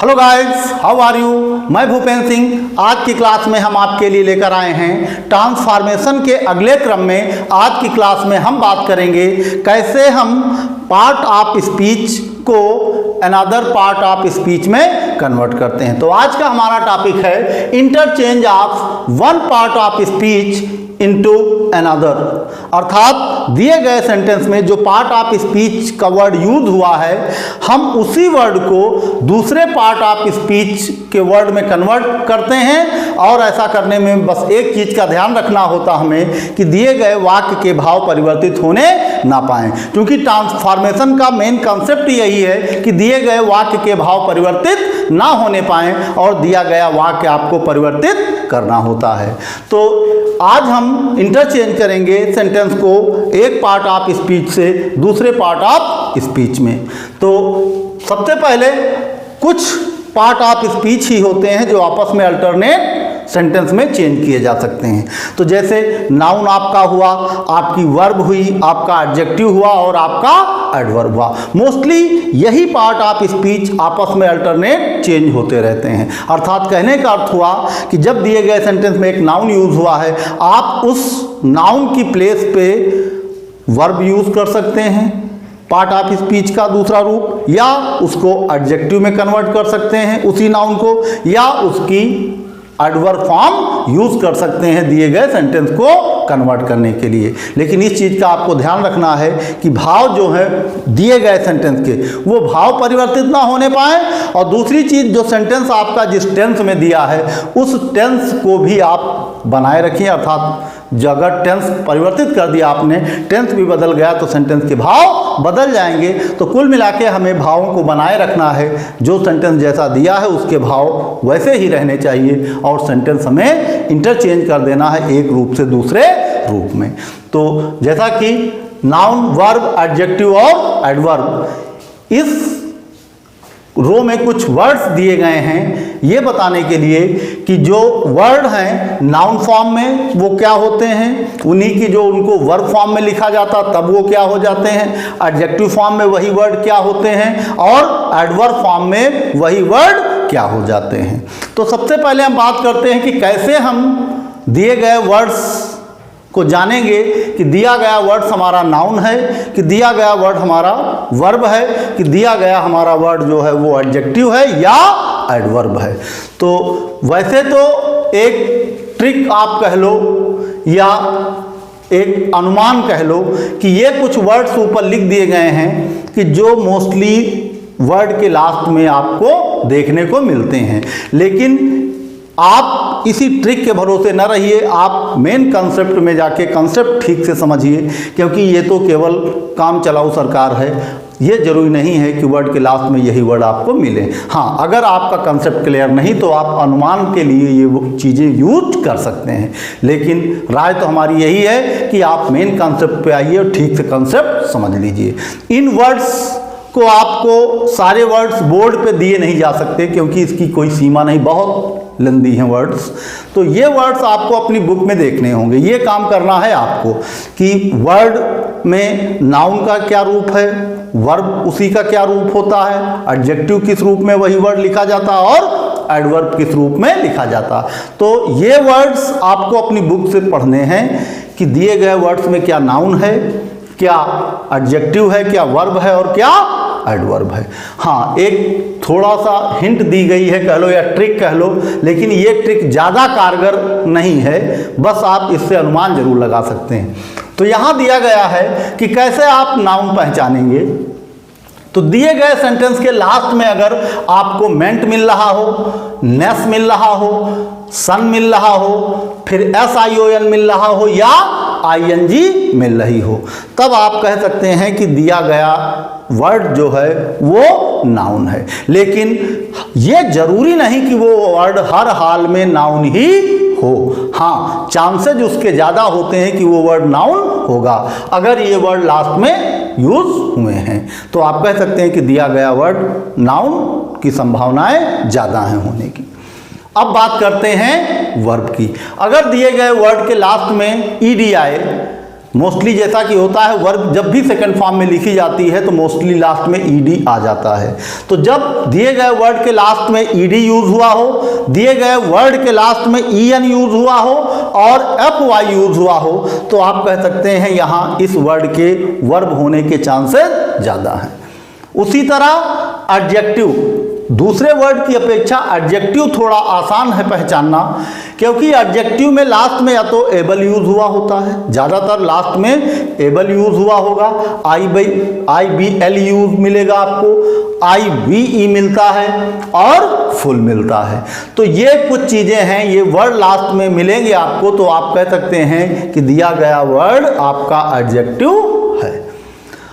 Hello guys, how are you. मैं भूपेंद्र सिंह। आज की क्लास में हम आपके लिए लेकर आए हैं ट्रांसफॉर्मेशन के अगले क्रम में। आज की क्लास में हम बात करेंगे कैसे हम पार्ट ऑफ स्पीच को अनदर पार्ट ऑफ स्पीच में कन्वर्ट करते हैं। तो आज का हमारा टॉपिक है interchange of one part of speech into another. अर्थात दिए गए सेंटेंस में जो पार्ट ऑफ स्पीच का वर्ड यूज हुआ है, हम उसी वर्ड को दूसरे पार्ट ऑफ स्पीच के वर्ड में कन्वर्ट करते हैं। और ऐसा करने में बस एक चीज का ध्यान रखना होता हमें कि दिए गए वाक्य के भाव परिवर्तित होने ना पाएं, क्योंकि ट्रांसफॉर्मेशन का मेन कंसेप्ट यही है कि दिए गए वाक्य के भाव परिवर्तित ना होने पाएं और दिया गया वाक्य आपको परिवर्तित करना होता है। तो आज हम इंटरचेंज करेंगे सेंटेंस को एक पार्ट ऑफ स्पीच से दूसरे पार्ट ऑफ स्पीच में। तो सबसे पहले कुछ पार्ट ऑफ स्पीच ही होते हैं जो आपस में अल्टरनेट सेंटेंस में चेंज किए जा सकते हैं। तो जैसे नाउन आपका हुआ, आपकी वर्ब हुई, आपका एडजेक्टिव हुआ और आपका एडवर्ब हुआ। मोस्टली यही पार्ट ऑफ स्पीच आपस में अल्टरनेट चेंज होते रहते हैं। अर्थात कहने का अर्थ हुआ कि जब दिए गए सेंटेंस में एक नाउन यूज हुआ है, आप उस नाउन की प्लेस पे वर्ब यूज कर सकते हैं पार्ट ऑफ स्पीच का दूसरा रूप, या उसको एडजेक्टिव में कन्वर्ट कर सकते हैं उसी नाउन को, या उसकी एडवर्ब फॉर्म यूज कर सकते हैं दिए गए सेंटेंस को कन्वर्ट करने के लिए। लेकिन इस चीज़ का आपको ध्यान रखना है कि भाव जो है दिए गए सेंटेंस के वो भाव परिवर्तित ना होने पाए। और दूसरी चीज़, जो सेंटेंस आपका जिस टेंस में दिया है उस टेंस को भी आप बनाए रखिए। अर्थात जो अगर टेंस परिवर्तित कर दिया आपने, टेंस भी बदल गया तो सेंटेंस के भाव बदल जाएंगे। तो कुल मिला के हमें भावों को बनाए रखना है। जो सेंटेंस जैसा दिया है उसके भाव वैसे ही रहने चाहिए और सेंटेंस हमें इंटरचेंज कर देना है एक रूप से दूसरे रूप में। तो जैसा कि नाउन, वर्ब, एडजेक्टिव और एडवर्ब, इस रो में कुछ वर्ड्स दिए गए हैं ये बताने के लिए कि जो वर्ड हैं नाउन फॉर्म में वो क्या होते हैं, उन्हीं की जो उनको वर्ब फॉर्म में लिखा जाता तब वो क्या हो जाते हैं, एडजेक्टिव फॉर्म में वही वर्ड क्या होते हैं और एडवर्ब फॉर्म में वही वर्ड क्या हो जाते हैं। तो सबसे पहले हम बात करते हैं कि कैसे हम दिए गए वर्ड्स को जानेंगे कि दिया गया वर्ड हमारा नाउन है, कि दिया गया वर्ड हमारा वर्ब है, कि दिया गया हमारा वर्ड जो है वो एडजेक्टिव है या एडवर्ब है। तो वैसे तो एक ट्रिक आप कह लो या एक अनुमान कह लो कि ये कुछ वर्ड्स ऊपर लिख दिए गए हैं कि जो मोस्टली वर्ड के लास्ट में आपको देखने को मिलते हैं। लेकिन आप इसी ट्रिक के भरोसे न रहिए, आप मेन कंसेप्ट में जाके कंसेप्ट ठीक से समझिए, क्योंकि ये तो केवल काम चलाऊ सरकार है। ये जरूरी नहीं है कि वर्ड के लास्ट में यही वर्ड आपको मिले। हाँ, अगर आपका कंसेप्ट क्लियर नहीं तो आप अनुमान के लिए ये चीज़ें यूज कर सकते हैं। लेकिन राय तो हमारी यही है कि आप मेन कंसेप्ट पे आइए और ठीक से कंसेप्ट समझ लीजिए। इन वर्ड्स को आपको सारे वर्ड्स बोर्ड पे दिए नहीं जा सकते क्योंकि इसकी कोई सीमा नहीं, बहुत लंबी हैं वर्ड्स। तो ये वर्ड्स आपको अपनी बुक में देखने होंगे। ये काम करना है आपको कि वर्ड में नाउन का क्या रूप है, वर्ब उसी का क्या रूप होता है, एडजेक्टिव किस रूप में वही वर्ड लिखा जाता है और एडवर्ब किस रूप में लिखा जाता। तो ये वर्ड्स आपको अपनी बुक से पढ़ने हैं कि दिए गए वर्ड्स में क्या नाउन है, क्या एडजेक्टिव है, क्या वर्ब है और क्या एडवर्ब है। हाँ, एक थोड़ा सा हिंट दी गई है कह लो या ट्रिक कह लो, लेकिन ये ट्रिक ज़्यादा कारगर नहीं है, बस आप इससे अनुमान जरूर लगा सकते हैं। तो यहाँ दिया गया है कि कैसे आप नाउन पहचानेंगे। तो दिए गए सेंटेंस के लास्ट में अगर आपको मेंट मिल रहा हो, नेस मिल रहा हो, सन मिल रहा हो, फिर SION मिल रहा हो या ING मिल रही हो, तब आप कह सकते हैं कि दिया गया वर्ड जो है वो नाउन है। लेकिन ये जरूरी नहीं कि वो वर्ड हर हाल में नाउन ही हो। हाँ, चांसेज उसके ज़्यादा होते हैं कि वो वर्ड नाउन होगा अगर ये वर्ड लास्ट में यूज हुए हैं। तो आप कह सकते हैं कि दिया गया वर्ड नाउन की संभावनाएं ज़्यादा हैं होने की। अब बात करते हैं वर्ब की। अगर दिए गए वर्ड के लास्ट में ED आए मोस्टली जैसा कि होता है वर्ब जब भी सेकंड फॉर्म में लिखी जाती है तो मोस्टली लास्ट में ईडी आ जाता है। तो जब दिए गए वर्ड के लास्ट में ईडी यूज हुआ हो, दिए गए वर्ड के लास्ट में ईएन यूज हुआ हो और एफवाई यूज हुआ हो, तो आप कह सकते हैं यहाँ इस वर्ड के वर्ब होने के चांसेस ज़्यादा हैं। उसी तरह एडजेक्टिव, दूसरे वर्ड की अपेक्षा एडजेक्टिव थोड़ा आसान है पहचानना, क्योंकि एडजेक्टिव में लास्ट में या तो एबल यूज हुआ होता है, ज़्यादातर लास्ट में एबल यूज हुआ होगा, आई बी एल यूज मिलेगा आपको, आई बी ई मिलता है और फुल मिलता है। तो ये कुछ चीज़ें हैं, ये वर्ड लास्ट में मिलेंगे आपको, तो आप कह सकते हैं कि दिया गया वर्ड आपका एडजेक्टिव है।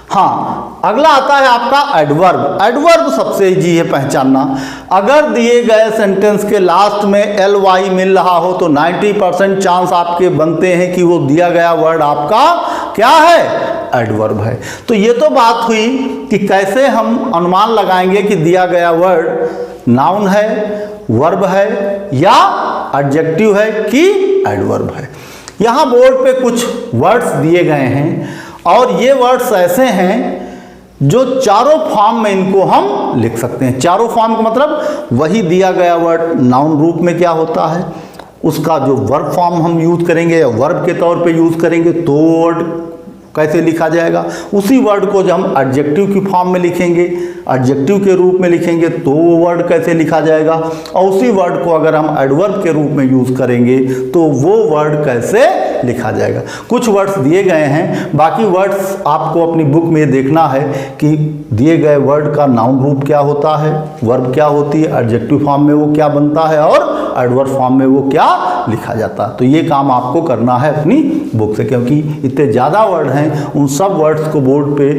हाँ, अगला आता है आपका एडवर्ब। एडवर्ब सबसे इजी है पहचानना। अगर दिए गए सेंटेंस के लास्ट में एल वाई मिल रहा हो तो 90% चांस आपके बनते हैं कि वो दिया गया वर्ड आपका क्या है, एडवर्ब है। तो ये तो बात हुई कि कैसे हम अनुमान लगाएंगे कि दिया गया वर्ड नाउन है, वर्ब है या एडजेक्टिव है कि एडवर्ब है। यहाँ बोर्ड पे कुछ वर्ड्स दिए गए हैं और ये वर्ड्स ऐसे हैं जो चारों फॉर्म में इनको हम लिख सकते हैं। चारों फॉर्म का मतलब वही दिया गया वर्ड नाउन रूप में क्या होता है, उसका जो वर्ब फॉर्म हम यूज करेंगे या वर्ब के तौर पे यूज करेंगे तो वर्ड कैसे लिखा जाएगा, उसी वर्ड को जब हम एडजेक्टिव की फॉर्म में लिखेंगे, एडजेक्टिव के रूप में लिखेंगे तो वो वर्ड कैसे लिखा जाएगा, और उसी वर्ड को अगर हम एडवर्ब के रूप में यूज करेंगे तो वो वर्ड कैसे लिखा जाएगा। कुछ वर्ड्स दिए गए हैं, बाकी वर्ड्स आपको अपनी बुक में देखना है कि दिए गए वर्ड का नाउन रूप क्या होता है, वर्ब क्या होती है, एडजेक्टिव फॉर्म में वो क्या बनता है और एडवर्ब फॉर्म में वो क्या लिखा जाता है। तो ये काम आपको करना है अपनी बुक से, क्योंकि इतने ज़्यादा वर्ड हैं, उन सब वर्ड्स को बोर्ड पे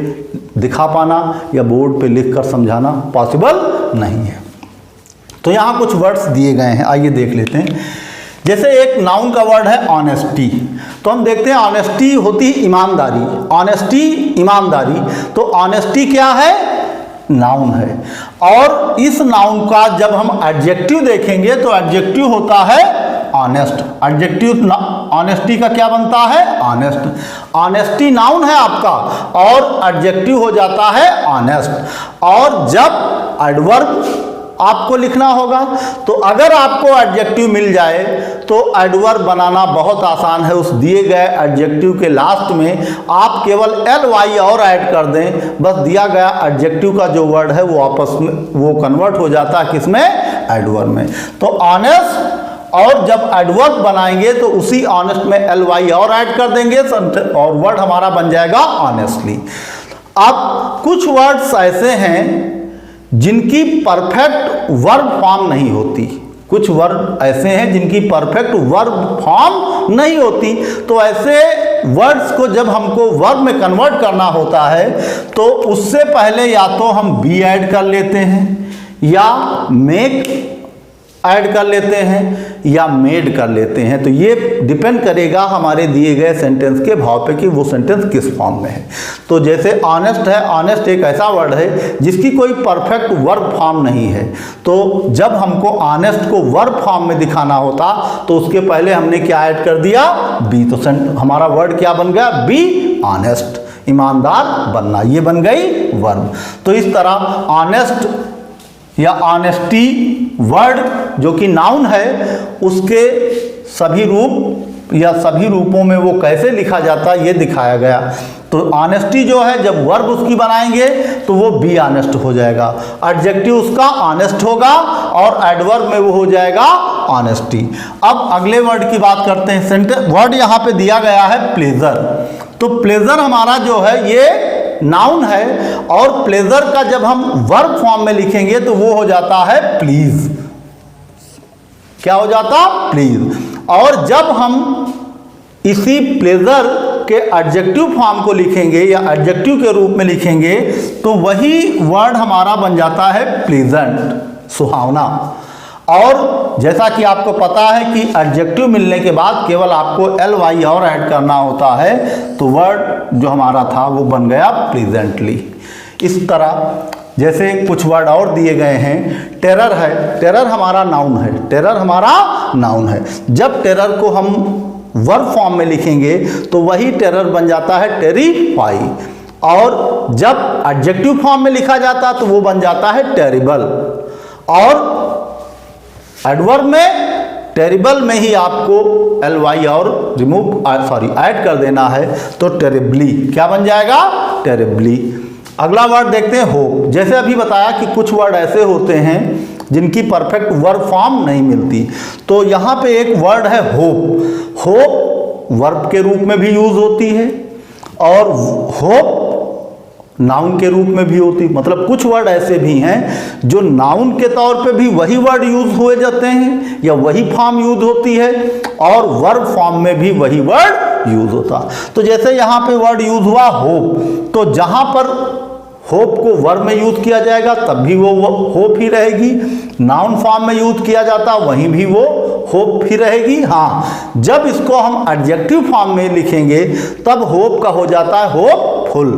दिखा पाना या बोर्ड पे लिख कर समझाना पॉसिबल नहीं है। तो यहाँ कुछ वर्ड्स दिए गए हैं, आइए देख लेते हैं। जैसे एक नाउन का वर्ड है ऑनेस्टी, तो हम देखते हैं ऑनेस्टी होती है ईमानदारी, ऑनेस्टी ईमानदारी, तो ऑनेस्टी क्या है, नाउन है। और इस नाउन का जब हम एडजेक्टिव देखेंगे तो एडजेक्टिव होता है ऑनेस्ट। एडजेक्टिव ऑनेस्टी का क्या बनता है, ऑनेस्ट। ऑनेस्टी नाउन है आपका और एडजेक्टिव हो जाता है ऑनेस्ट। और जब एडवर्ब आपको लिखना होगा तो अगर आपको एडजेक्टिव मिल जाए तो एडवर्ब बनाना बहुत आसान है। उस दिए गए एडजेक्टिव के लास्ट में आप केवल एल वाई और ऐड कर दें, बस दिया गया एडजेक्टिव का जो वर्ड है वो आपस में वो कन्वर्ट हो जाता है किसमें, एडवर्ब में। तो ऑनेस्ट, और जब एडवर्ब बनाएंगे तो उसी ऑनेस्ट में एल वाई और ऐड कर देंगे और वर्ड हमारा बन जाएगा ऑनेस्टली। अब कुछ वर्ड्स ऐसे हैं जिनकी परफेक्ट वर्ब फॉर्म नहीं होती, कुछ वर्ड ऐसे हैं जिनकी परफेक्ट वर्ब फॉर्म नहीं होती। तो ऐसे वर्ड्स को जब हमको वर्ब में कन्वर्ट करना होता है तो उससे पहले या तो हम बी ऐड कर लेते हैं या मेक ऐड कर लेते हैं या मेड कर लेते हैं। तो ये डिपेंड करेगा हमारे दिए गए सेंटेंस के भाव पे कि वो सेंटेंस किस फॉर्म में है। तो जैसे ऑनेस्ट है, ऑनेस्ट एक ऐसा वर्ड है जिसकी कोई परफेक्ट वर्ब फॉर्म नहीं है, तो जब हमको ऑनेस्ट को वर्ब फॉर्म में दिखाना होता तो उसके पहले हमने क्या ऐड कर दिया, बी। तो हमारा वर्ड क्या बन गया, बी ऑनेस्ट, ईमानदार बनना, ये बन गई वर्ब। तो इस तरह ऑनेस्ट या ऑनेस्टी वर्ड जो कि नाउन है उसके सभी रूप या सभी रूपों में वो कैसे लिखा जाता है ये दिखाया गया। तो ऑनेस्टी जो है जब वर्ब उसकी बनाएंगे तो वो बी ऑनेस्ट हो जाएगा, एडजेक्टिव उसका ऑनेस्ट होगा और एडवर्ब में वो हो जाएगा ऑनेस्टी। अब अगले वर्ड की बात करते हैं। सेंटेंस वर्ड यहाँ पे दिया गया है प्लेजर। तो प्लेजर हमारा जो है ये नाउन है और प्लेजर का जब हम वर्ब फॉर्म में लिखेंगे तो वो हो जाता है प्लीज। क्या हो जाता, प्लीज। और जब हम इसी प्लेजर के एडजेक्टिव फॉर्म को लिखेंगे या एडजेक्टिव के रूप में लिखेंगे तो वही वर्ड हमारा बन जाता है प्लीजेंट, सुहावना। और जैसा कि आपको पता है कि एडजेक्टिव मिलने के बाद केवल आपको एल वाई और ऐड करना होता है, तो वर्ड जो हमारा था वो बन गया प्लीजेंटली। इस तरह जैसे कुछ वर्ड और दिए गए हैं, टेरर है, टेरर हमारा नाउन है, टेरर हमारा नाउन है। जब टेरर को हम वर्ब फॉर्म में लिखेंगे तो वही टेरर बन जाता है टेरिफाई, और जब एडजेक्टिव फॉर्म में लिखा जाता तो वो बन जाता है टेरिबल, और एडवर्ब में टेरिबल में ही आपको ly और ऐड कर देना है तो टेरिबली क्या बन जाएगा, टेरिबली। अगला वर्ड देखते हैं होप। जैसे अभी बताया कि कुछ वर्ड ऐसे होते हैं जिनकी परफेक्ट वर्ब फॉर्म नहीं मिलती, तो यहाँ पे एक वर्ड है होप। होप वर्ब के रूप में भी यूज होती है और होप नाउन के रूप में भी होती, मतलब कुछ वर्ड ऐसे भी हैं जो नाउन के तौर पे भी वही वर्ड यूज हुए जाते हैं या वही फॉर्म यूज होती है और वर्ब फॉर्म में भी वही वर्ड यूज होता। तो जैसे यहाँ पे वर्ड यूज हुआ होप, तो जहाँ पर होप को वर्ब में यूज किया जाएगा तब भी वो होप ही रहेगी, नाउन फॉर्म में यूज किया जाता वहीं भी वो होप ही रहेगी। हाँ, जब इसको हम एडजेक्टिव फॉर्म में लिखेंगे तब होप का हो जाता है होपफुल,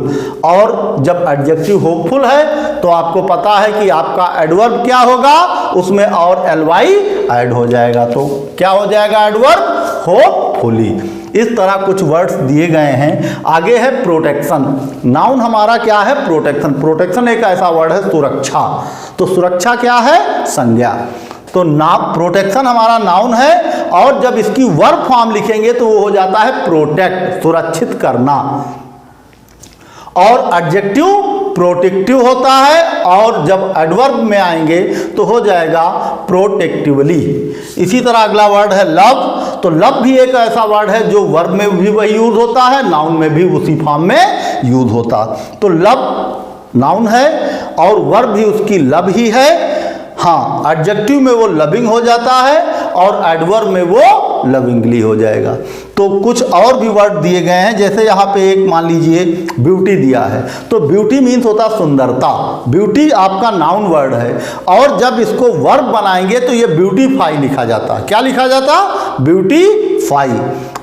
और जब एडजेक्टिव होपफुल है तो आपको पता है कि आपका एडवर्ब क्या होगा, उसमें और ly ऐड हो जाएगा, तो क्या हो जाएगा एडवर्ब होपफुली। इस तरह कुछ वर्ड्स दिए गए हैं। आगे है प्रोटेक्शन। नाउन हमारा क्या है, प्रोटेक्शन। प्रोटेक्शन एक ऐसा वर्ड है सुरक्षा, तो सुरक्षा क्या है, संज्ञा। तो प्रोटेक्शन हमारा नाउन है और जब इसकी वर्ब फॉर्म लिखेंगे तो वो हो जाता है प्रोटेक्ट, सुरक्षित करना, और एडजेक्टिव प्रोटेक्टिव होता है, और जब एडवर्ब में आएंगे तो हो जाएगा प्रोटेक्टिवली। इसी तरह अगला वर्ड है लव। तो लव भी एक ऐसा वर्ड है जो वर्ब में भी वही यूज होता है, नाउन में भी उसी फॉर्म में यूज होता। तो लव नाउन है और वर्ब भी उसकी लव ही है। हाँ, एडजेक्टिव में वो लविंग हो जाता है और एडवर्ब में वो लविंगली हो जाएगा। तो कुछ और भी वर्ड दिए गए हैं, जैसे यहाँ पे एक मान लीजिए ब्यूटी दिया है, तो ब्यूटी मीन्स होता सुंदरता। ब्यूटी आपका नाउन वर्ड है और जब इसको वर्ब बनाएंगे तो ये ब्यूटीफाई लिखा जाता। क्या लिखा जाता, ब्यूटीफाई।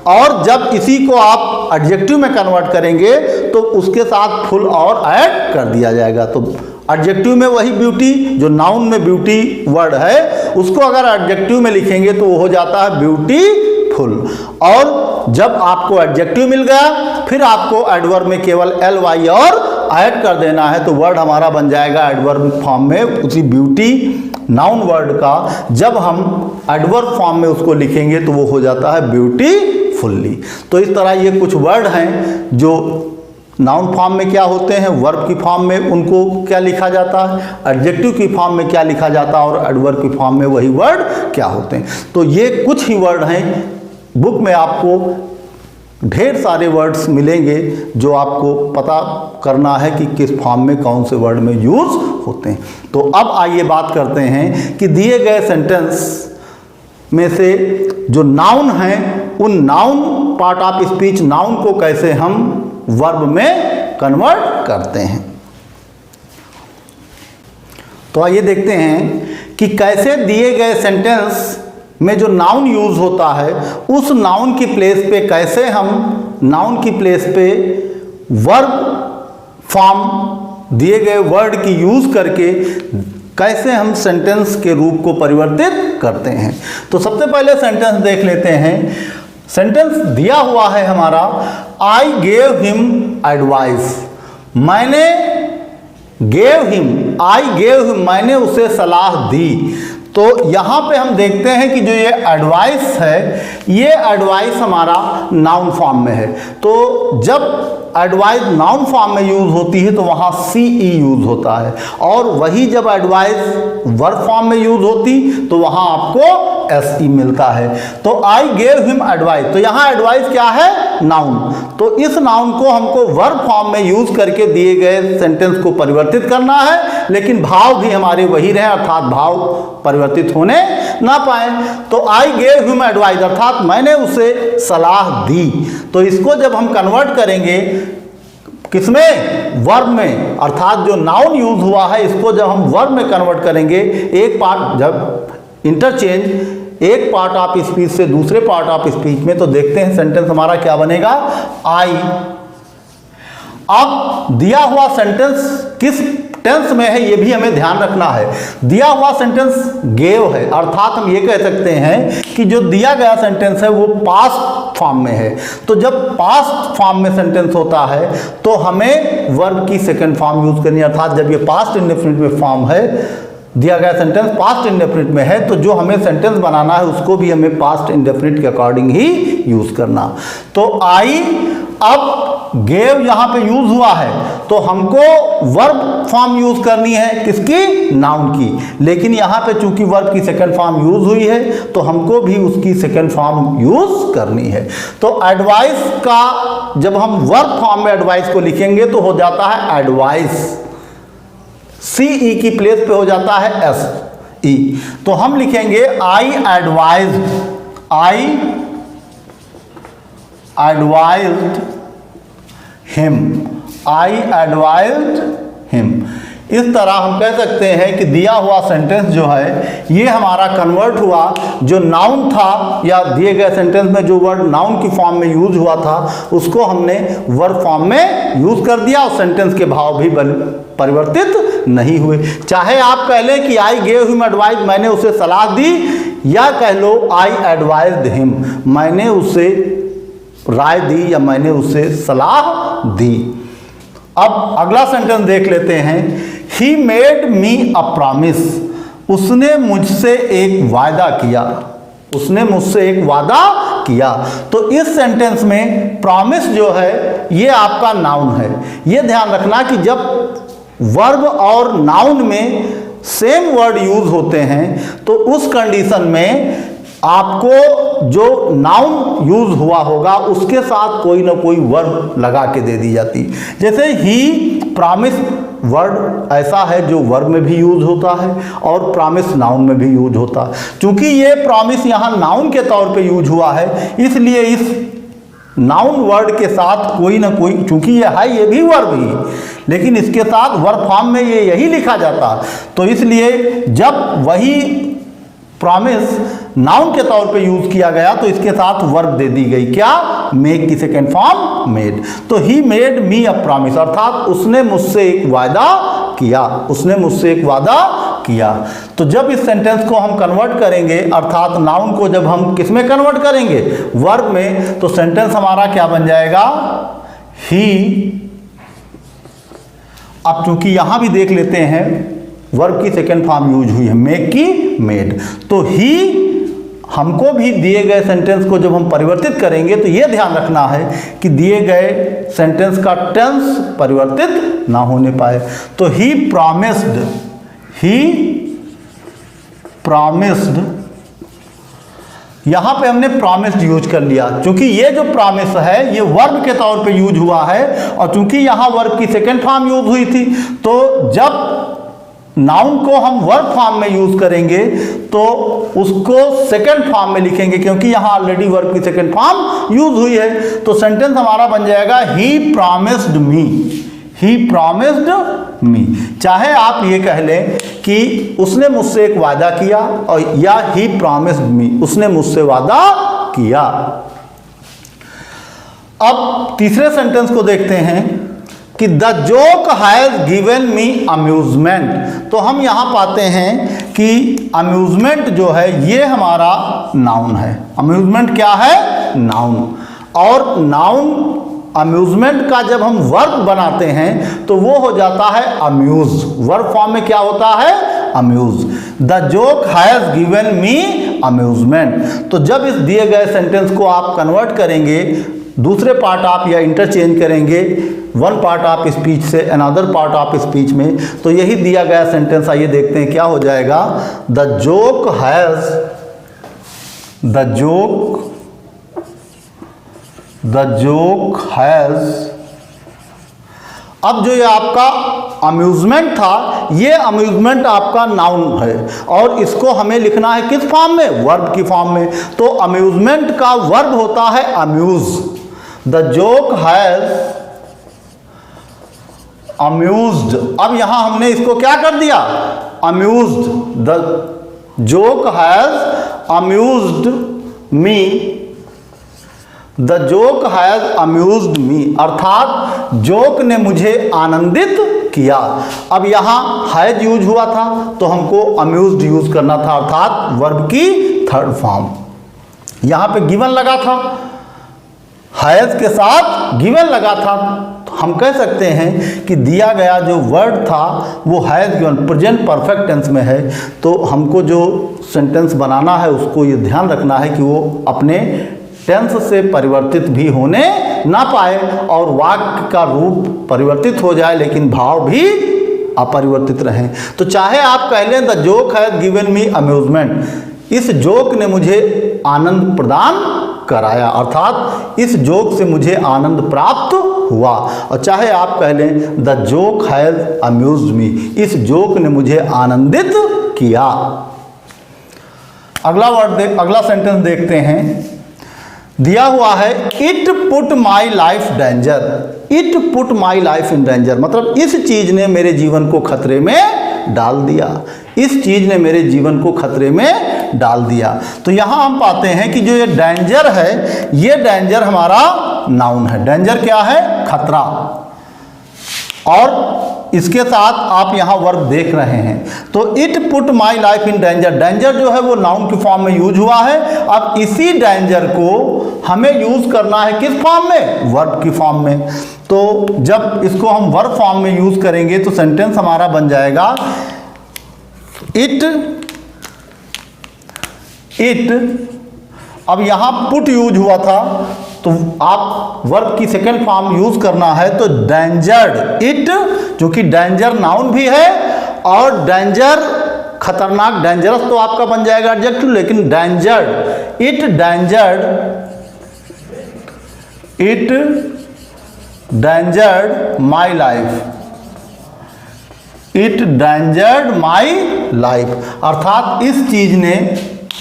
और जब इसी को आप एडजेक्टिव में कन्वर्ट करेंगे तो उसके साथ फुल और ऐड कर दिया जाएगा। तो एडजेक्टिव में वही ब्यूटी जो नाउन में ब्यूटी वर्ड है, उसको अगर एडजेक्टिव में लिखेंगे तो वो हो जाता है ब्यूटीफुल। और जब आपको एडजेक्टिव मिल गया फिर आपको एडवर्ब में केवल ly और ऐड कर देना है, तो वर्ड हमारा बन जाएगा एडवर्ब फॉर्म में उसी ब्यूटी नाउन वर्ड का। जब हम एडवर्ब फॉर्म में उसको लिखेंगे तो वो हो जाता है ब्यूटीफुल्ली। तो इस तरह ये कुछ वर्ड हैं जो नाउन फॉर्म में क्या होते हैं, वर्ब की फॉर्म में उनको क्या लिखा जाता है, एडजेक्टिव की फॉर्म में क्या लिखा जाता है और एडवर्ब की फॉर्म में वही वर्ड क्या होते हैं। तो ये कुछ ही वर्ड हैं। बुक में आपको ढेर सारे वर्ड्स मिलेंगे जो आपको पता करना है कि किस फॉर्म में कौन से वर्ड में यूज होते हैं। तो अब आइए बात करते हैं कि दिए गए सेंटेंस में से जो नाउन हैं उन noun part of speech noun को कैसे हम वर्ब में कन्वर्ट करते हैं। तो आइए देखते हैं कि कैसे दिए गए सेंटेंस में जो नाउन यूज होता है उस नाउन की प्लेस पे कैसे हम नाउन की प्लेस पे वर्ब फॉर्म दिए गए वर्ड की यूज करके कैसे हम सेंटेंस के रूप को परिवर्तित करते हैं। तो सबसे पहले सेंटेंस देख लेते हैं। सेंटेंस दिया हुआ है हमारा, आई गेव हिम एडवाइस। मैंने gave him, I gave him, मैंने उसे सलाह दी। तो यहाँ पे हम देखते हैं कि जो ये एडवाइस है, ये एडवाइस हमारा नाउन फॉर्म में है। तो जब एडवाइस नाउन फॉर्म में यूज होती है तो वहाँ CE यूज होता है, और वही जब एडवाइस वर्ब फॉर्म में यूज होती तो वहाँ आपको SE मिलता है। तो आई गेव हिम एडवाइस, तो यहाँ एडवाइस क्या है, नाउन। तो इस नाउन को हमको वर्ब फॉर्म में यूज करके दिए गए सेंटेंस को परिवर्तित करना है, लेकिन भाव भी हमारे वही रहे, अर्थात भाव परिवर्तित होने ना पाए। तो आई गेव हिम एडवाइस अर्थात मैंने उसे सलाह दी। तो इसको जब हम कन्वर्ट करेंगे किसमें, वर्ब में, अर्थात जो नाउन यूज हुआ है इसको जब हम वर्ब में कन्वर्ट करेंगे, एक पार्ट जब इंटरचेंज एक पार्ट ऑफ स्पीच से दूसरे पार्ट ऑफ स्पीच में, तो देखते हैं सेंटेंस हमारा क्या बनेगा, आई। अब दिया हुआ सेंटेंस किस टेंस में है ये भी हमें ध्यान रखना है। दिया हुआ सेंटेंस गेव है, अर्थात हम ये कह सकते हैं कि जो दिया गया सेंटेंस है वो पास्ट फॉर्म में है। तो जब पास्ट फॉर्म में सेंटेंस होता है तो हमें वर्ब की सेकंड फॉर्म यूज करनी है, अर्थात जब ये पास्ट इंडेफिनिट में फॉर्म है, दिया गया सेंटेंस पास्ट इंडेफिनिट में है, तो जो हमें सेंटेंस बनाना है उसको भी हमें पास्ट इंडेफिनिट के अकॉर्डिंग ही यूज करना। तो आई अब गेव यहाँ पे यूज हुआ है तो हमको वर्ब फॉर्म यूज करनी है, किसकी? नाउन की। लेकिन यहाँ पे चूंकि वर्ब की सेकंड फॉर्म यूज हुई है तो हमको भी उसकी सेकंड फॉर्म यूज करनी है। तो एडवाइस का जब हम वर्ब फॉर्म में एडवाइस को लिखेंगे तो हो जाता है एडवाइस, सी ई की प्लेस पे हो जाता है एस ई। तो हम लिखेंगे आई एडवाइज्ड हिम, आई एडवाइज्ड हिम। इस तरह हम कह सकते हैं कि दिया हुआ सेंटेंस जो है ये हमारा कन्वर्ट हुआ, जो नाउन था या दिए गए सेंटेंस में जो वर्ड नाउन की फॉर्म में यूज हुआ था उसको हमने वर्ब फॉर्म में यूज कर दिया और सेंटेंस के भाव भी परिवर्तित नहीं हुए। चाहे आप कह लें कि आई गेव हिम एडवाइस, मैंने उसे सलाह दी, या कह लो आई एडवाइज्ड हिम, मैंने उसे राय दी या मैंने उसे सलाह दी। अब अगला सेंटेंस देख लेते हैं। He made me a promise, उसने मुझसे एक वायदा किया, उसने मुझसे एक वादा किया। तो इस सेंटेंस में प्रॉमिस जो है ये आपका नाउन है। ये ध्यान रखना कि जब वर्ब और नाउन में सेम वर्ड यूज होते हैं तो उस कंडीशन में आपको जो नाउन यूज हुआ होगा उसके साथ कोई ना कोई वर्ब लगा के दे दी जाती। जैसे ही प्रॉमिस वर्ड ऐसा है जो वर्ब में भी यूज होता है और प्रॉमिस नाउन में भी यूज होता है। क्योंकि ये प्रॉमिस यहाँ नाउन के तौर पे यूज हुआ है इसलिए इस नाउन वर्ड के साथ कोई ना कोई, चूंकि ये है ये भी वर्ब ही, लेकिन इसके साथ वर्ब फॉर्म में ये यही लिखा जाता। तो इसलिए जब वही प्रॉमिस नाउन के तौर पे यूज किया गया तो इसके साथ वर्ब दे दी गई, क्या? मेक की सेकेंड फॉर्म मेड। तो he made me a promise, अर्थात उसने मुझसे एक वादा किया, उसने मुझसे एक वादा किया। तो जब इस सेंटेंस को हम कन्वर्ट करेंगे, अर्थात नाउन को जब हम किस में कन्वर्ट करेंगे? वर्ब में, तो सेंटेंस हमारा क्या बन जाएगा? ही। अब चूंकि यहां भी देख लेते हैं वर्ब की सेकेंड फॉर्म यूज हुई है, मेक की मेड। तो ही हमको भी दिए गए सेंटेंस को जब हम परिवर्तित करेंगे तो यह ध्यान रखना है कि दिए गए सेंटेंस का टेंस परिवर्तित ना होने पाए। तो ही प्रॉमिस्ड, यहां पे हमने प्रॉमिस्ड यूज कर लिया। चूंकि ये जो प्रॉमिस है ये वर्ब के तौर पे यूज हुआ है और चूंकि यहां वर्ब की सेकेंड फॉर्म यूज हुई थी तो जब नाउन को हम वर्ब फॉर्म में यूज करेंगे तो उसको सेकंड फॉर्म में लिखेंगे, क्योंकि यहां ऑलरेडी वर्ब की सेकंड फॉर्म यूज हुई है। तो सेंटेंस हमारा बन जाएगा he promised me, he promised मी। चाहे आप ये कह लें कि उसने मुझसे एक वादा किया और या ही प्रॉमिस्ड मी, उसने मुझसे वादा किया। अब तीसरे सेंटेंस को देखते हैं कि the joke has given me amusement. तो हम यहां पाते हैं कि अम्यूजमेंट जो है ये हमारा नाउन है। अम्यूजमेंट क्या है? नाउन। और नाउन अम्यूजमेंट का जब हम वर्ब बनाते हैं तो वो हो जाता है अम्यूज। वर्ब फॉर्म में क्या होता है? Amuse. The joke has given me amusement. तो जब इस दिए गए सेंटेंस को आप कन्वर्ट करेंगे, दूसरे पार्ट आप या इंटरचेंज करेंगे वन पार्ट ऑफ स्पीच से अनदर पार्ट ऑफ स्पीच में, तो यही दिया गया सेंटेंस आइए देखते हैं क्या हो जाएगा। The joke has. अब जो ये आपका अम्यूजमेंट था ये अम्यूजमेंट आपका नाउन है और इसको हमें लिखना है किस फॉर्म में? वर्ब की फॉर्म में। तो अम्यूजमेंट का वर्ब होता है amuse. The joke has amused. अब यहां हमने इसको क्या कर दिया? Amused. The joke has amused me, the joke has amused me, अर्थात जोक ने मुझे आनंदित किया। अब यहां हैज यूज हुआ था तो हमको अम्यूज्ड यूज करना था, अर्थात वर्ब की थर्ड फॉर्म। यहां पे गिवन लगा था हैज के साथ गिवन लगा था, तो हम कह सकते हैं कि दिया गया जो वर्ड था वो has given present perfect tense में है। तो हमको जो सेंटेंस बनाना है उसको ये ध्यान रखना है कि वो अपने टेंस से परिवर्तित भी होने ना पाए और वाक्य का रूप परिवर्तित हो जाए लेकिन भाव भी अपरिवर्तित रहें। तो चाहे आप कह लें the joke has given me amusement, इस जोक ने मुझे आनंद प्रदान कराया, अर्थात इस जोक से मुझे आनंद प्राप्त हुआ। और चाहे आप कह लें द जोक हैज अम्यूज्ड मी, इस जोक ने मुझे आनंदित किया। अगला सेंटेंस देखते हैं। दिया हुआ है it put my life danger, it put my life in danger, मतलब इस चीज ने मेरे जीवन को खतरे में डाल दिया, इस चीज ने मेरे जीवन को खतरे में डाल दिया। तो यहां हम पाते हैं कि जो ये डेंजर है, ये डेंजर हमारा नाउन है। डेंजर क्या है? खतरा। और इसके साथ आप यहां वर्ब देख रहे हैं। तो it put my life in danger, danger जो है वो नाउन की फॉर्म में यूज हुआ है। अब इसी डेंजर को हमें यूज करना है किस फॉर्म में? वर्ब की फॉर्म में। तो जब इसको हम वर्ब फॉर्म में यूज करेंगे तो सेंटेंस हमारा बन जाएगा इट, अब यहां पुट यूज हुआ था तो आप वर्ब की सेकंड फॉर्म यूज करना है तो डेंजर्ड इट, जो कि डेंजर नाउन भी है और डेंजर खतरनाक, डेंजरस तो आपका बन जाएगा एडजेक्टिव, लेकिन endangered it, endangered my life, it endangered my life, अर्थात इस चीज ने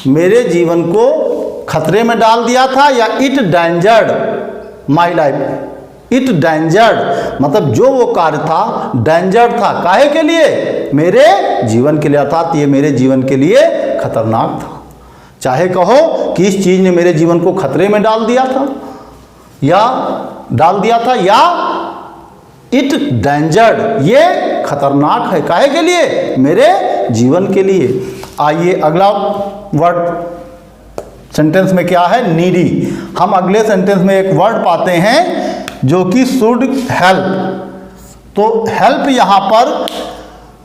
मेरे जीवन को खतरे में डाल दिया था। या it endangered my life, it endangered मतलब जो वो कार्य था डेंजर्ड था, काहे के लिए? मेरे जीवन के लिए, अर्थात ये मेरे जीवन के लिए खतरनाक था। चाहे कहो कि इस चीज ने मेरे जीवन को खतरे में डाल दिया था या इट डेंजर्ड, ये खतरनाक है, काहे के लिए? मेरे जीवन के लिए। आइए अगला वर्ड सेंटेंस में क्या है? नीडी। हम अगले सेंटेंस में एक वर्ड पाते हैं जो कि शुड हेल्प। तो हेल्प यहां पर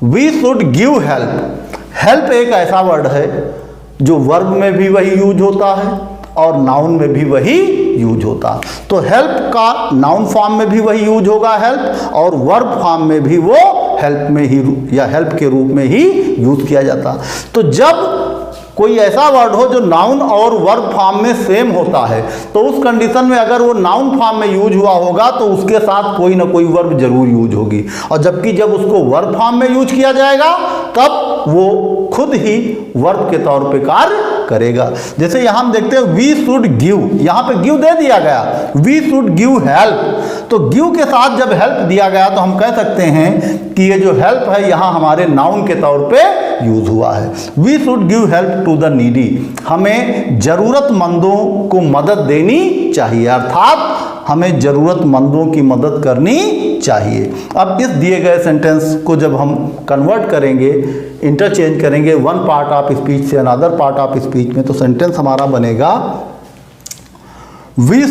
we should give help. Help एक ऐसा वर्ड है जो वर्ब में भी वही यूज होता है और नाउन में भी वही यूज होता। तो हेल्प का नाउन फॉर्म में भी वही यूज होगा हेल्प, और वर्ब फॉर्म में भी वो हेल्प में ही या हेल्प के रूप में ही यूज किया जाता। तो जब कोई ऐसा वर्ड हो जो नाउन और वर्ब फॉर्म में सेम होता है तो उस कंडीशन में अगर वो नाउन फॉर्म में यूज हुआ होगा तो उसके साथ कोई ना कोई वर्ब जरूर यूज होगी, और जबकि जब उसको वर्ब फॉर्म में यूज किया जाएगा तब वो खुद ही वर्ब के तौर पे कार्य करेगा। जैसे यहां हम देखते हैं वी शुड गिव, यहां पे गिव दे दिया गया, वी शुड गिव हेल्प। तो गिव के साथ जब हेल्प दिया गया तो हम कह सकते हैं कि ये जो हेल्प है यहां हमारे नाउन के तौर पे यूज हुआ है। We should give help to the needy, हमें जरूरतमंदों को मदद देनी चाहिए, अर्थात हमें जरूरतमंदों की मदद करनी चाहिए। अब इस दिए गए सेंटेंस को जब हम कन्वर्ट करेंगे, इंटरचेंज करेंगे वन पार्ट ऑफ स्पीच से अनदर पार्ट ऑफ स्पीच में, तो सेंटेंस हमारा बनेगा वी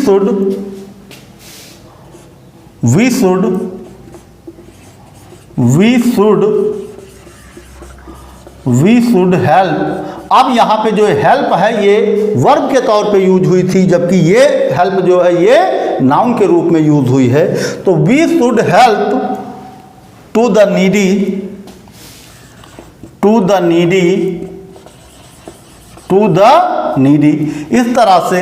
शुड हेल्प। अब यहाँ पे जो हेल्प है ये वर्ब के तौर पे यूज हुई थी, जबकि ये हेल्प जो है ये नाउन के रूप में यूज हुई है। तो we should help to the needy. इस तरह से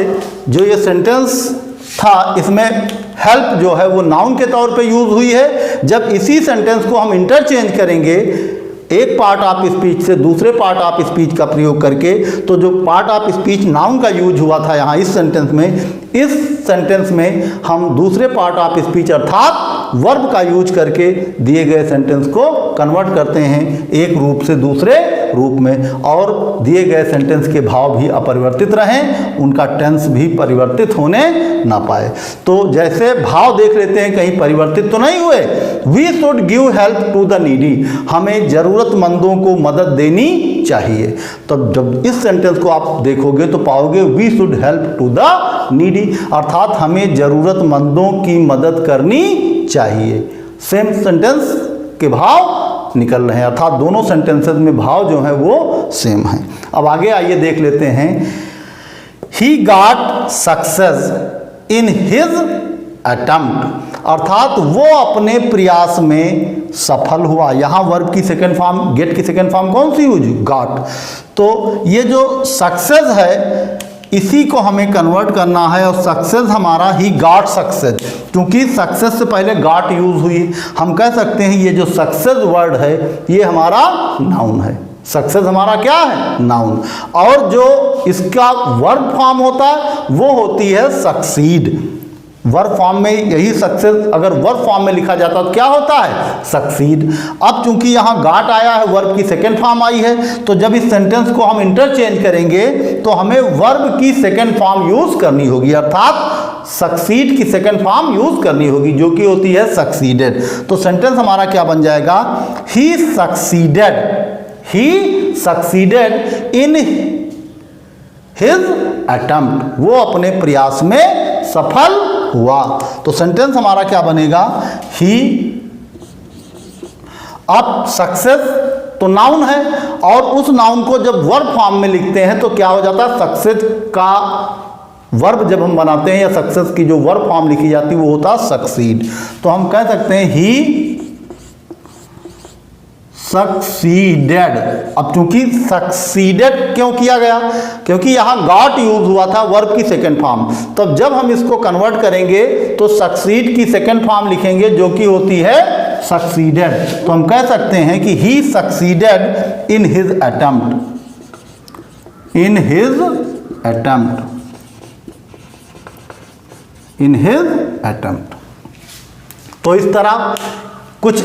जो ये सेंटेंस था इसमें हेल्प जो है वो नाउन के तौर पे यूज हुई है। जब इसी सेंटेंस को हम इंटरचेंज करेंगे एक पार्ट ऑफ स्पीच से दूसरे पार्ट ऑफ स्पीच का प्रयोग करके, तो जो पार्ट ऑफ स्पीच नाउन का यूज हुआ था यहाँ इस सेंटेंस में हम दूसरे पार्ट ऑफ स्पीच अर्थात वर्ब का यूज करके दिए गए सेंटेंस को कन्वर्ट करते हैं एक रूप से दूसरे रूप में, और दिए गए सेंटेंस के भाव भी अपरिवर्तित रहें, उनका टेंस भी परिवर्तित होने ना पाए। तो जैसे भाव देख लेते हैं कहीं परिवर्तित तो नहीं हुए। We should give help to the needy, हमें जरूरतमंदों को मदद देनी चाहिए। तो जब इस सेंटेंस को आप देखोगे तो पाओगे we should help to the needy, अर्थात हमें ज़रूरतमंदों की मदद करनी चाहिए। सेम सेंटेंस के भाव निकल रहे हैं, अर्थात दोनों सेंटेंसेस में भाव जो है वो सेम है। अब आगे आइए देख लेते हैं। He got success in his attempt, अर्थात वो अपने प्रयास में सफल हुआ। यहाँ वर्ब की सेकंड फॉर्म, गेट की सेकंड फॉर्म कौन सी यूज, गॉट। तो ये जो सक्सेस है इसी को हमें कन्वर्ट करना है, और सक्सेस हमारा ही गॉट सक्सेस, क्योंकि सक्सेस से पहले गॉट यूज हुई। हम कह सकते हैं ये जो सक्सेस वर्ड है ये हमारा नाउन है। सक्सेस हमारा क्या है, नाउन। और जो इसका वर्ब फॉर्म होता है वो होती है सक्सीड। वर्ब फॉर्म में यही सक्सेस अगर वर्ब फॉर्म में लिखा जाता तो क्या होता है, सक्सीड। अब चूंकि यहाँ गॉट आया है, वर्ब की सेकंड फॉर्म आई है, तो जब इस सेंटेंस को हम इंटरचेंज करेंगे तो हमें वर्ब की सेकंड फॉर्म यूज करनी होगी, अर्थात सक्सीड की सेकंड फॉर्म यूज करनी होगी, जो कि होती है सक्सीडेड। तो सेंटेंस हमारा क्या बन जाएगा, ही सक्सीडेड इन हिज अटेम्प्ट, वो अपने प्रयास में सफल हुआ। तो सेंटेंस हमारा क्या बनेगा, ही। अब सक्सेस तो नाउन है, और उस नाउन को जब वर्ब फॉर्म में लिखते हैं तो क्या हो जाता है, सक्सेस का वर्ब जब हम बनाते हैं या सक्सेस की जो वर्ब फॉर्म लिखी जाती है वो होता है सक्सीड। तो हम कह सकते हैं ही सक्सीडेड। अब चूंकि सक्सीडेड क्यों किया गया, क्योंकि यहां गॉट यूज हुआ था वर्ब की सेकंड फॉर्म। तब जब हम इसको कन्वर्ट करेंगे तो सक्सीड की सेकंड फॉर्म लिखेंगे जो कि होती है सक्सीडेड। तो हम कह सकते हैं कि he succeeded in his attempt, in his attempt, in his attempt. तो इस तरह कुछ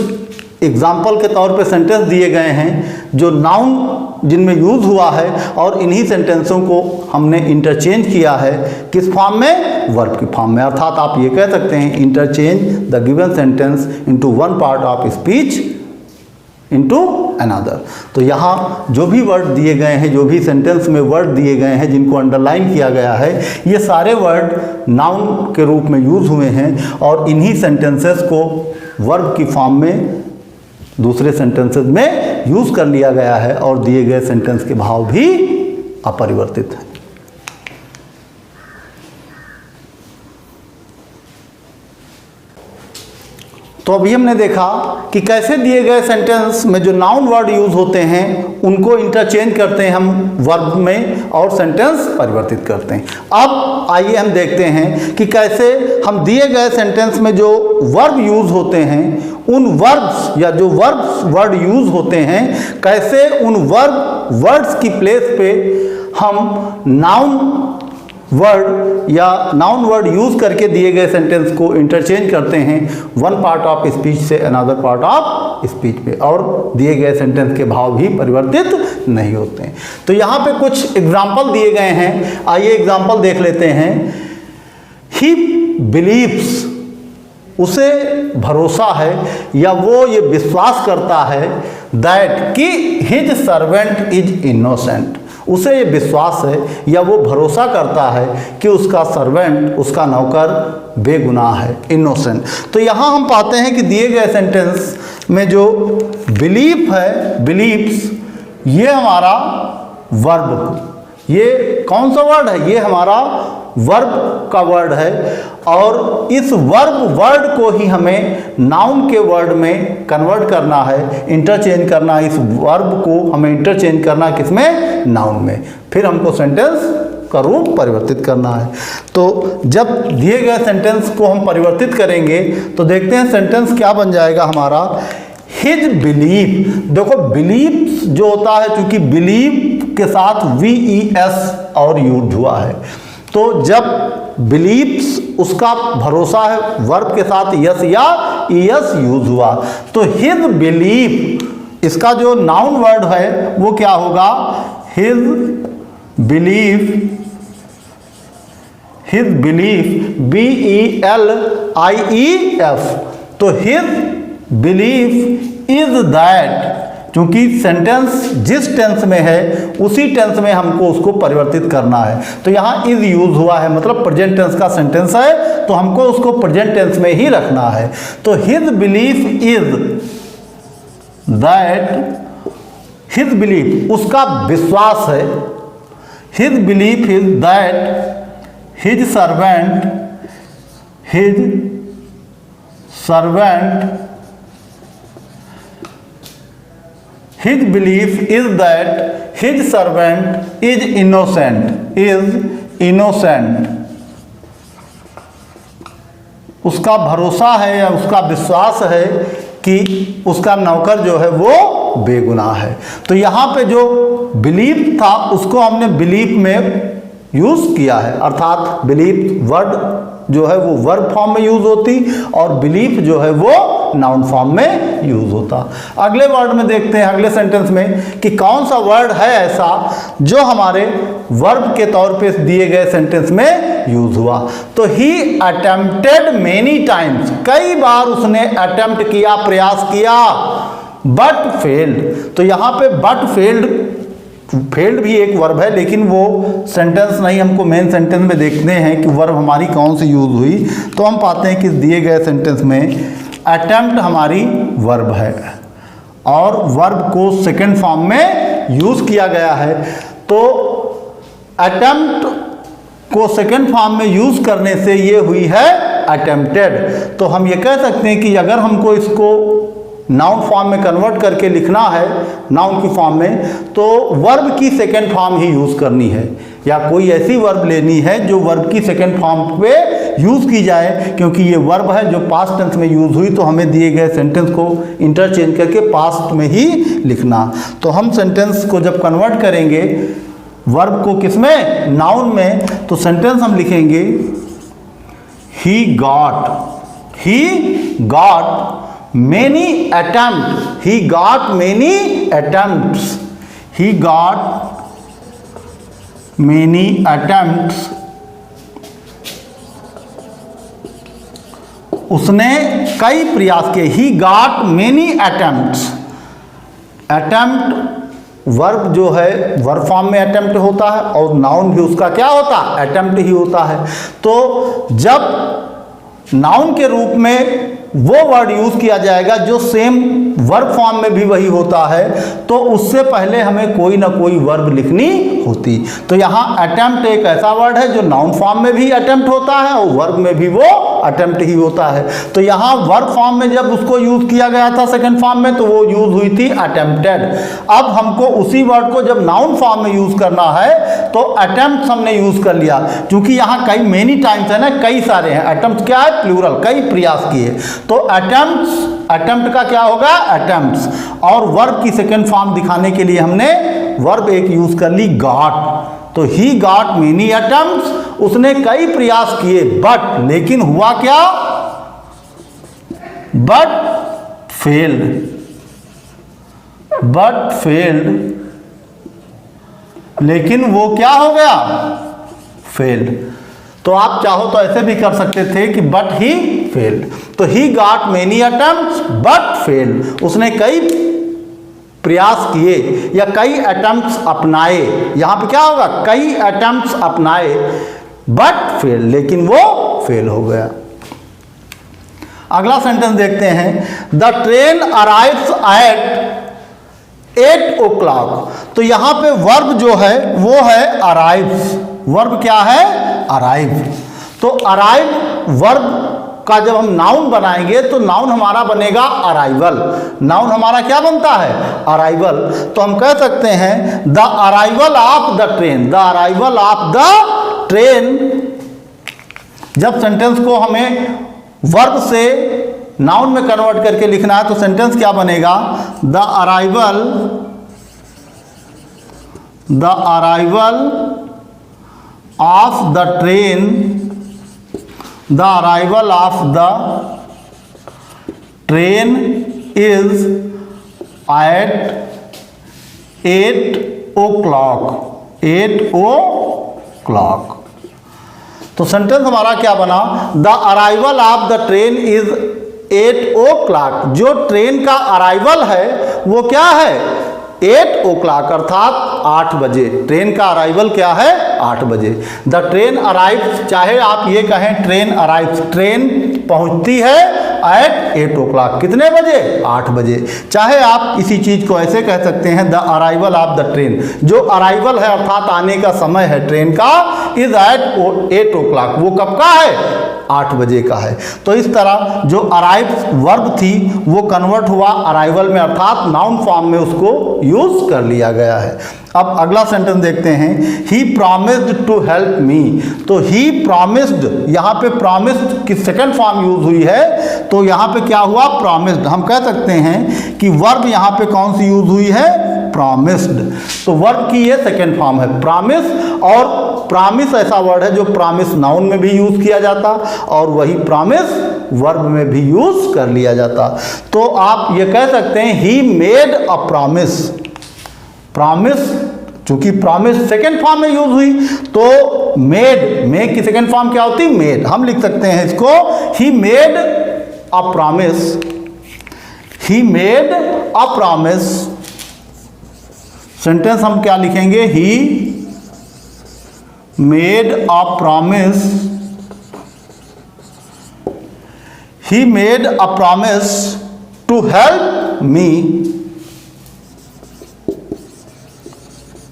एग्जाम्पल के तौर पे सेंटेंस दिए गए हैं जो नाउन जिनमें यूज हुआ है, और इन्हीं सेंटेंसों को हमने इंटरचेंज किया है किस फॉर्म में, वर्ब की फॉर्म में। अर्थात आप ये कह सकते हैं interchange the given sentence into one part of speech into another. तो यहाँ जो भी वर्ड दिए गए हैं, जो भी सेंटेंस में वर्ड दिए गए हैं जिनको अंडरलाइन किया गया है, ये सारे वर्ड नाउन के रूप में यूज हुए हैं, और इन्हीं सेंटेंसेस को वर्ब की फॉर्म में दूसरे सेंटेंसेस में यूज कर लिया गया है, और दिए गए सेंटेंस के भाव भी अपरिवर्तित हैं। तो अभी हमने देखा कि कैसे दिए गए सेंटेंस में जो नाउन वर्ड यूज होते हैं उनको इंटरचेंज करते हैं हम वर्ब में, और सेंटेंस परिवर्तित करते हैं। अब आइए हम देखते हैं कि कैसे हम दिए गए सेंटेंस में जो वर्ब यूज होते हैं, उन वर्ब्स या जो वर्ड यूज होते हैं, कैसे उन वर्ड्स की प्लेस पे हम नाउन वर्ड या नाउन वर्ड यूज करके दिए गए सेंटेंस को इंटरचेंज करते हैं वन पार्ट ऑफ स्पीच से अनदर पार्ट ऑफ स्पीच पे, और दिए गए सेंटेंस के भाव भी परिवर्तित नहीं होते हैं। तो यहाँ पे कुछ एग्जाम्पल दिए गए हैं, आइए एग्जाम्पल देख लेते हैं। ही बिलीव्स, उसे भरोसा है या वो ये विश्वास करता है दैट कि हिज सर्वेंट इज इनोसेंट, उसे ये विश्वास है या वो भरोसा करता है कि उसका सर्वेंट, उसका नौकर बेगुनाह है, इनोसेंट। तो यहाँ हम पाते हैं कि दिए गए सेंटेंस में जो बिलीफ है, बिलीव्स, ये हमारा वर्ब, ये कौन सा वर्ड है, ये हमारा वर्ब का वर्ड है, और इस वर्ड को ही हमें नाउन के वर्ड में कन्वर्ट करना है, इंटरचेंज करना है। इस वर्ब को हमें इंटरचेंज करना है किसमें, नाउन में, फिर हमको सेंटेंस का रूप परिवर्तित करना है। तो जब दिए गए सेंटेंस को हम परिवर्तित करेंगे तो देखते हैं सेंटेंस क्या बन जाएगा हमारा, हिज बिलीफ। देखो बिलीफ जो होता है, चूंकि बिलीफ के साथ VES और यूज हुआ है, तो जब बिलीव्स उसका भरोसा है, वर्ब के साथ यस या ES यूज हुआ, तो हिज बिलीफ इसका जो नाउन वर्ड है वो क्या होगा, his belief, his belief BELIEF। तो हिज बिलीफ इज दैट, क्योंकि सेंटेंस जिस टेंस में है उसी टेंस में हमको उसको परिवर्तित करना है। तो यहाँ इज यूज हुआ है, मतलब प्रेजेंट टेंस का सेंटेंस है, तो हमको उसको प्रेजेंट टेंस में ही रखना है। तो his belief is that, his belief उसका विश्वास है, his belief is that his servant his belief is that his servant is innocent, उसका भरोसा है या उसका विश्वास है कि उसका नौकर जो है वो बेगुनाह है। तो यहाँ पे जो बिलीफ था उसको हमने बिलीफ में यूज किया है, अर्थात बिलीफ वर्ड जो है वो वर्ब फॉर्म में यूज होती और बिलीफ जो है वो नाउन फॉर्म में यूज होता। अगले वर्ड में देखते हैं, अगले सेंटेंस में कि कौन सा वर्ड है ऐसा जो हमारे वर्ब के तौर पे दिए गए सेंटेंस में यूज हुआ। तो ही अटेम्प्टेड मेनी टाइम्स, कई बार उसने अटेम्प्ट किया, प्रयास किया, बट फेल्ड। तो यहाँ पे बट फेल्ड भी एक वर्ब है, लेकिन वो सेंटेंस नहीं, हमको मेन सेंटेंस में देखते हैं कि वर्ब हमारी कौन सी यूज हुई। तो हम पाते हैं कि दिए गए सेंटेंस में अटेम्प्ट हमारी वर्ब है और वर्ब को सेकंड फॉर्म में यूज किया गया है। तो अटेम्प्ट को सेकंड फॉर्म में यूज करने से ये हुई है अटेम्प्टेड। तो हम ये कह सकते हैं कि अगर हमको इसको नाउन फॉर्म में कन्वर्ट करके लिखना है, नाउन की फॉर्म में, तो वर्ब की सेकंड फॉर्म ही यूज करनी है, या कोई ऐसी वर्ब लेनी है जो वर्ब की सेकंड फॉर्म पे यूज की जाए। क्योंकि ये वर्ब है जो पास्ट टेंस में यूज हुई, तो हमें दिए गए सेंटेंस को इंटरचेंज करके पास्ट में ही लिखना। तो हम सेंटेंस को जब कन्वर्ट करेंगे वर्ब को किसमें, नाउन में, तो सेंटेंस हम लिखेंगे he got many attempts, he got many attempts, he got many attempts, उसने कई प्रयास किए। he got many attempts, attempt verb जो है वर्ब फॉर्म में अटेम्प्ट होता है और नाउन भी उसका क्या होता है, अटेम्प्ट ही होता है। तो जब नाउन के रूप में वो वर्ड यूज किया जाएगा जो सेम वर्ब फॉर्म में भी वही होता है, तो उससे पहले हमें कोई ना कोई वर्ब लिखनी होती। तो यहाँ अटेम्प्ट एक ऐसा वर्ड है जो नाउन फॉर्म में भी अटेम्प्ट होता है और वर्ब में भी वो अटेम्प्ट ही होता है। तो यहाँ वर्ब फॉर्म में जब उसको यूज किया गया था सेकंड फॉर्म में, तो वो यूज हुई थी अटेम्प्टेड। अब हमको उसी वर्ड को जब नाउन फॉर्म में यूज करना है तो अटेम्प्ट हमने यूज कर लिया, क्योंकि यहाँ कई मेनी टाइम्स है ना, कई सारे हैं। अटेम्प्ट क्या है, प्लूरल, कई प्रयास किए। तो अटेम्प्ट का क्या होगा, अटेम्प्ट्स। और वर्ब की सेकंड फॉर्म दिखाने के लिए हमने वर्ब एक यूज कर ली, गॉट। तो ही गॉट मेनी अटेम्प्ट्स, उसने कई प्रयास किए, बट लेकिन हुआ क्या, बट फेल्ड, लेकिन वो क्या हो गया, फेल्ड। तो आप चाहो तो ऐसे भी कर सकते थे कि बट ही फेल्ड। तो he got many attempts but failed, उसने कई प्रयास किए या कई अटेम्प्ट्स अपनाए। यहां पे क्या होगा, कई अटेम्प्ट्स अपनाए बट फेल, लेकिन वो फेल हो गया। अगला सेंटेंस देखते हैं, the train arrives eight 8 o'clock। तो यहां पे वर्ब जो है वो है अराइव्स। वर्ब क्या है, अराइव। तो अराइव वर्ब का जब हम नाउन बनाएंगे तो नाउन हमारा बनेगा अराइवल। नाउन हमारा क्या बनता है, अराइवल। तो हम कह सकते हैं the arrival of the train, the arrival of the train. जब सेंटेंस को हमें वर्ब से नाउन में कन्वर्ट करके लिखना है तो सेंटेंस क्या बनेगा, the arrival of the train, the arrival of the train is at 8 o'clock, 8 o'clock। तो सेंटेंस हमारा क्या बना, the arrival of the train is 8 o'clock। जो ट्रेन का अराइवल है वो क्या है 8 o'clock अर्थात 8 बजे। ट्रेन का अराइवल क्या है 8 बजे। द ट्रेन अराइव्स, चाहे आप ये कहें ट्रेन अराइव्स, ट्रेन पहुंचती है एट 8 o'clock, कितने बजे 8 बजे। चाहे आप इसी चीज को ऐसे कह सकते हैं the arrival of the train, जो अराइवल है अर्थात आने का समय है ट्रेन का, इज एट 8 o'clock, वो कब का है 8 बजे का है। तो इस तरह जो अराइव वर्ब थी वो कन्वर्ट हुआ अराइवल में अर्थात नाउन फॉर्म में उसको यूज कर लिया गया है। अब अगला सेंटेंस देखते हैं, he promised to help me. तो ही प्रॉमिस्ड, यहाँ पे प्रॉमिस्ड की सेकंड फॉर्म यूज हुई है, तो यहाँ पे क्या हुआ प्रॉमिस्ड। हम कह सकते हैं कि वर्ब यहाँ पे कौन सी यूज हुई है प्रॉमिस्ड। तो वर्ब की ये सेकंड फॉर्म है प्रॉमिस, और प्रॉमिस ऐसा वर्ड है जो प्रॉमिस नाउन में भी यूज किया जाता और वही प्रॉमिस वर्ब में भी यूज कर लिया जाता। तो आप ये कह सकते हैं ही मेड अ प्रॉमिस। प्रॉमिस, चूंकि प्रॉमिस सेकेंड फॉर्म में यूज हुई तो मेड की सेकेंड फॉर्म क्या होती मेड। हम लिख सकते हैं इसको he made a promise. He made a promise. Sentence हम क्या लिखेंगे, he made a promise. He made a promise to help me.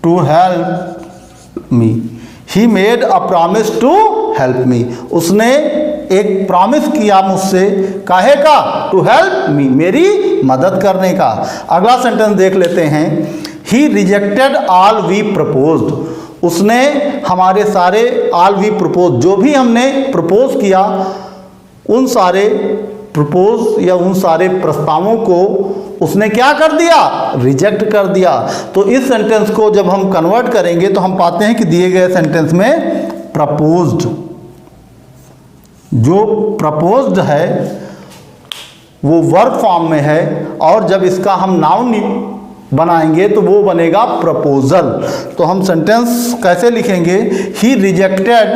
To help me. He made a promise to help me. उसने एक प्रॉमिस किया मुझसे, काहे का to help मी, मेरी मदद करने का। अगला सेंटेंस देख लेते हैं, ही रिजेक्टेड ऑल वी प्रपोज्ड। उसने हमारे सारे ऑल वी प्रपोज, जो भी हमने प्रपोज किया उन सारे प्रपोज या उन सारे प्रस्तावों को उसने क्या कर दिया रिजेक्ट कर दिया। तो इस सेंटेंस को जब हम कन्वर्ट करेंगे तो हम पाते हैं कि दिए गए सेंटेंस में प्रपोज्ड, जो प्रपोज्ड है वो वर्ब फॉर्म में है, और जब इसका हम नाउन बनाएंगे तो वो बनेगा प्रपोजल। तो हम सेंटेंस कैसे लिखेंगे, he rejected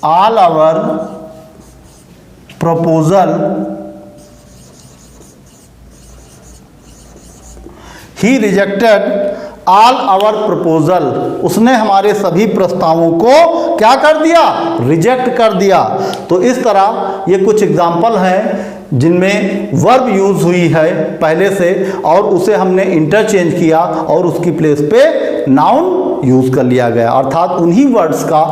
all our proposal. He rejected all our proposal. उसने हमारे सभी प्रस्तावों को क्या कर दिया रिजेक्ट कर दिया। तो इस तरह ये कुछ एग्जाम्पल हैं जिनमें वर्ब यूज हुई है पहले से और उसे हमने इंटरचेंज किया और उसकी प्लेस पे नाउन यूज कर लिया गया। अर्थात उन्हीं वर्ड्स का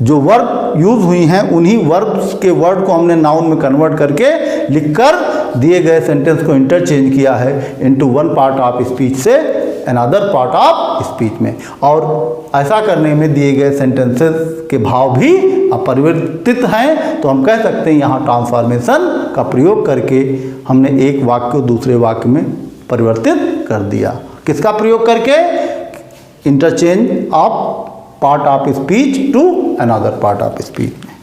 जो वर्ब यूज हुई हैं उन्हीं वर्ब्स के वर्ड को हमने नाउन में कन्वर्ट करके लिखकर दिए गए सेंटेंस को इंटरचेंज किया है into one part of speech से अनदर पार्ट ऑफ स्पीच में। और ऐसा करने में दिए गए सेंटेंसेस के भाव भी अपरिवर्तित हैं। तो हम कह सकते हैं यहाँ ट्रांसफॉर्मेशन का प्रयोग करके हमने एक वाक्य को दूसरे वाक्य में परिवर्तित कर दिया। किसका प्रयोग करके, interchange of part of speech to another part of speech में।